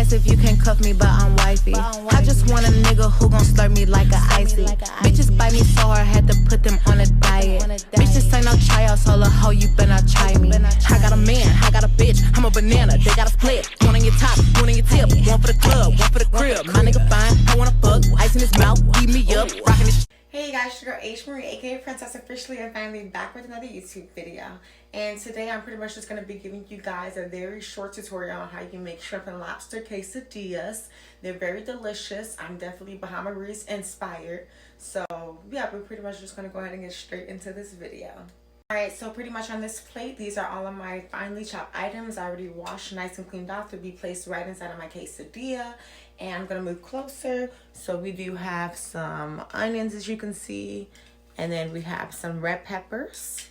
ask if you can cuff me, but I'm wifey. I just want a nigga who gon' slurp me like a icy. Bitches bite me so hard, had to put them on a diet. Bitches ain't no tryouts, hold a hoe, you better not try me. I got a man, I got a bitch, I'm a banana, they got a split. One on your top, one on your tip, one for the club, one for the crib. My nigga fine, I wanna fuck, ice in his mouth, eat me up, rockin' this. Hey guys, it's your girl H Marie, aka Princess Officially, and finally back with another YouTube video. And today I'm pretty much just going to be giving you guys a very short tutorial on how you can make shrimp and lobster quesadillas. They're very delicious. I'm definitely Bahama Breeze inspired. So yeah, we're pretty much just going to go ahead and get straight into this video. Alright, so pretty much on this plate, these are all of my finely chopped items. I already washed nice and cleaned off to be placed right inside of my quesadilla. And I'm going to move closer. So we do have some onions, as you can see. And then we have some red peppers.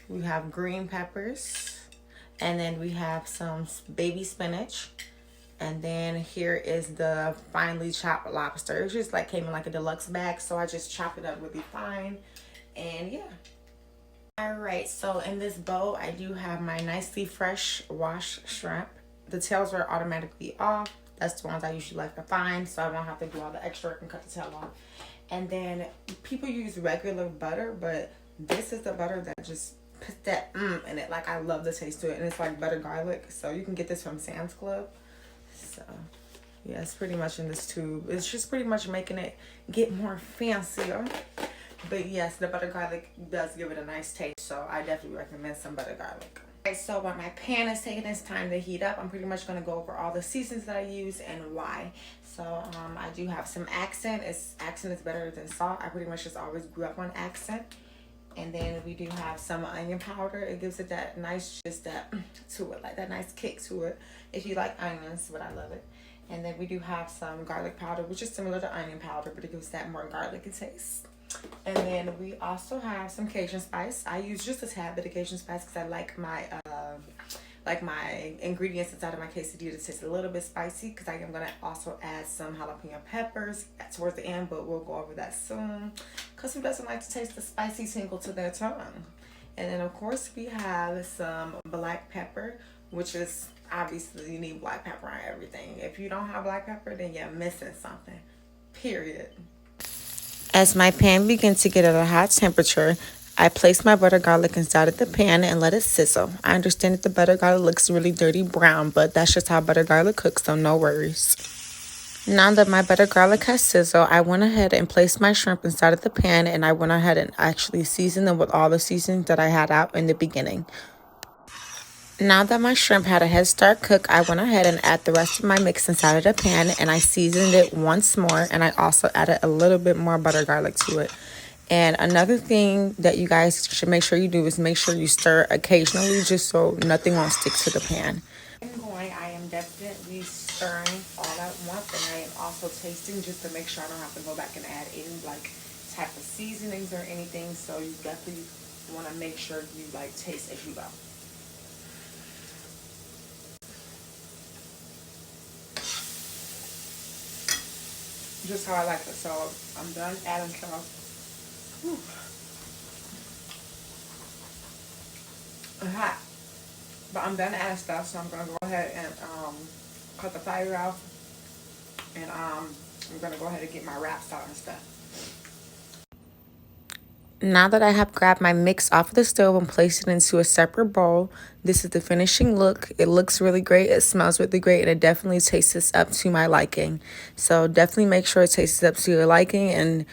We have green peppers. And then we have some baby spinach. And then here is the finely chopped lobster. It just like came in like a deluxe bag. So I just chopped it up really fine. And yeah. Alright, so in this bowl, I do have my nicely fresh washed shrimp. The tails are automatically off. That's the ones I usually like to find, so I don't have to do all the extra work and cut the tail off. And then people use regular butter, but this is the butter that just puts that in it. Like, I love the taste to it, and it's like butter garlic. So you can get this from Sam's Club. So yeah, it's pretty much in this tube. It's just pretty much making it get more fancier. But yes, the butter garlic does give it a nice taste, so I definitely recommend some butter garlic. Alright, so while my pan is taking its time to heat up, I'm pretty much going to go over all the seasons that I use and why. So I do have some accent. Accent is better than salt. I pretty much just always grew up on accent. And then we do have some onion powder. It gives it that nice, just that to it, like that nice kick to it. If you like onions, but I love it. And then we do have some garlic powder, which is similar to onion powder, but it gives that more garlicky taste. And then we also have some Cajun spice. I use just a tad bit of Cajun spice because I like my ingredients inside of my quesadilla to taste a little bit spicy, because I am going to also add some jalapeno peppers towards the end, but we'll go over that soon, because who doesn't like to taste the spicy tingle to their tongue. And then of course we have some black pepper, which is obviously you need black pepper on everything. If you don't have black pepper, then you're missing something, period. As my pan begins to get at a hot temperature, I place my butter garlic inside of the pan and let it sizzle. I understand that the butter garlic looks really dirty brown, but that's just how butter garlic cooks, so no worries. Now that my butter garlic has sizzled, I went ahead and placed my shrimp inside of the pan, and I went ahead and actually seasoned them with all the seasonings that I had out in the beginning. Now that my shrimp had a head start cook, I went ahead and add the rest of my mix inside of the pan, and I seasoned it once more, and I also added a little bit more butter garlic to it. And another thing that you guys should make sure you do is make sure you stir occasionally, just so nothing won't stick to the pan. I am definitely stirring all at once, and I am also tasting just to make sure I don't have to go back and add any like type of seasonings or anything. So you definitely want to make sure you like taste as you go. Just how I like it. So I'm done adding stuff. It's hot, but I'm done adding stuff, so I'm gonna go ahead and cut the fire off, and I'm gonna go ahead and get my wraps out and stuff. Now that I have grabbed my mix off of the stove and placed it into a separate bowl, this is the finishing look. It looks really great, it smells really great, and it definitely tastes up to my liking. So definitely make sure it tastes up to your liking, and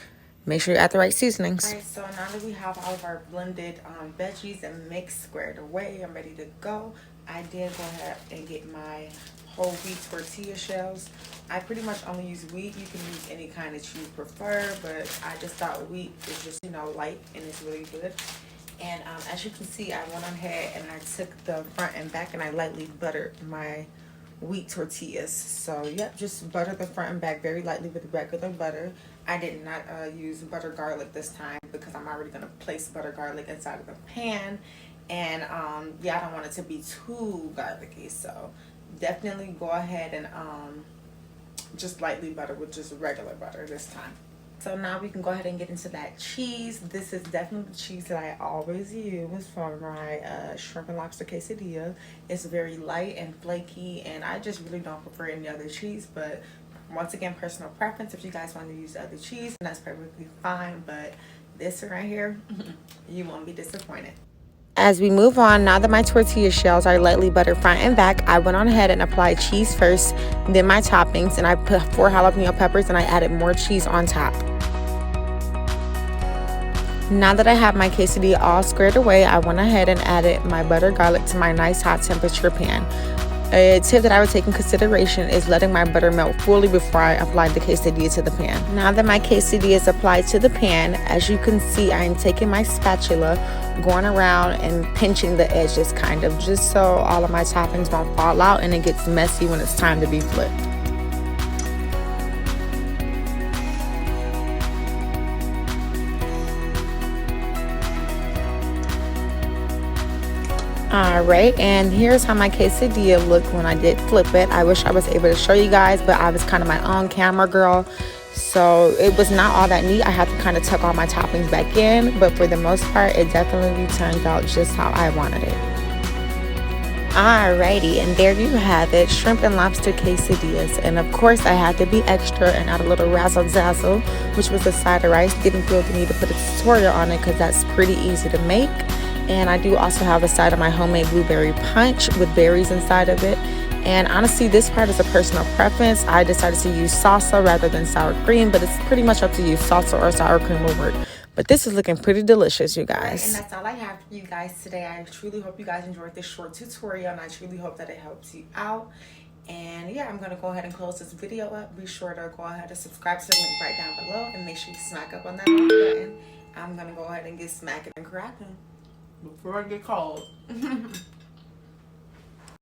make sure you add the right seasonings. Alright, so now that we have all of our blended veggies and mix squared away, I'm ready to go. I did go ahead and get my whole wheat tortilla shells. I pretty much only use wheat. You can use any kind that you prefer, but I just thought wheat is just, you know, light and it's really good. And as you can see, I went ahead and I took the front and back and I lightly buttered my wheat tortillas. So yep, just butter the front and back very lightly with regular butter. I did not use butter garlic this time because I'm already going to place butter garlic inside of the pan. And yeah, I don't want it to be too garlicky. So definitely go ahead and just lightly butter with just regular butter this time. So now we can go ahead and get into that cheese. This is definitely the cheese that I always use for my shrimp and lobster quesadilla. It's very light and flaky, and I just really don't prefer any other cheese. But once again, personal preference. If you guys want to use other cheese, that's perfectly fine. But this right here, you won't be disappointed. As we move on, now that my tortilla shells are lightly buttered front and back, I went on ahead and applied cheese first, then my toppings, and I put 4 jalapeno peppers and I added more cheese on top. Now that I have my quesadilla all squared away, I went ahead and added my butter garlic to my nice hot temperature pan. A tip that I would take in consideration is letting my butter melt fully before I apply the quesadilla to the pan. Now that my quesadilla is applied to the pan, as you can see, I am taking my spatula, going around and pinching the edges kind of, just so all of my toppings won't fall out and it gets messy when it's time to be flipped. Alright, and here's how my quesadilla looked when I did flip it. I wish I was able to show you guys, but I was kind of my own camera girl, so it was not all that neat. I had to kind of tuck all my toppings back in, but for the most part, it definitely turned out just how I wanted it. Alrighty, and there you have it, shrimp and lobster quesadillas. And of course, I had to be extra and add a little razzle dazzle, which was a side of rice. Didn't feel the need to put a tutorial on it because that's pretty easy to make. And I do also have a side of my homemade blueberry punch with berries inside of it. And honestly, this part is a personal preference. I decided to use salsa rather than sour cream, but it's pretty much up to you. Salsa or sour cream will work. But this is looking pretty delicious, you guys. And that's all I have for you guys today. I truly hope you guys enjoyed this short tutorial, and I truly hope that it helps you out. And yeah, I'm going to go ahead and close this video up. Be sure to go ahead and subscribe to the link right down below, and make sure you smack up on that like button. I'm going to go ahead and get smacking and cracking before I get cold.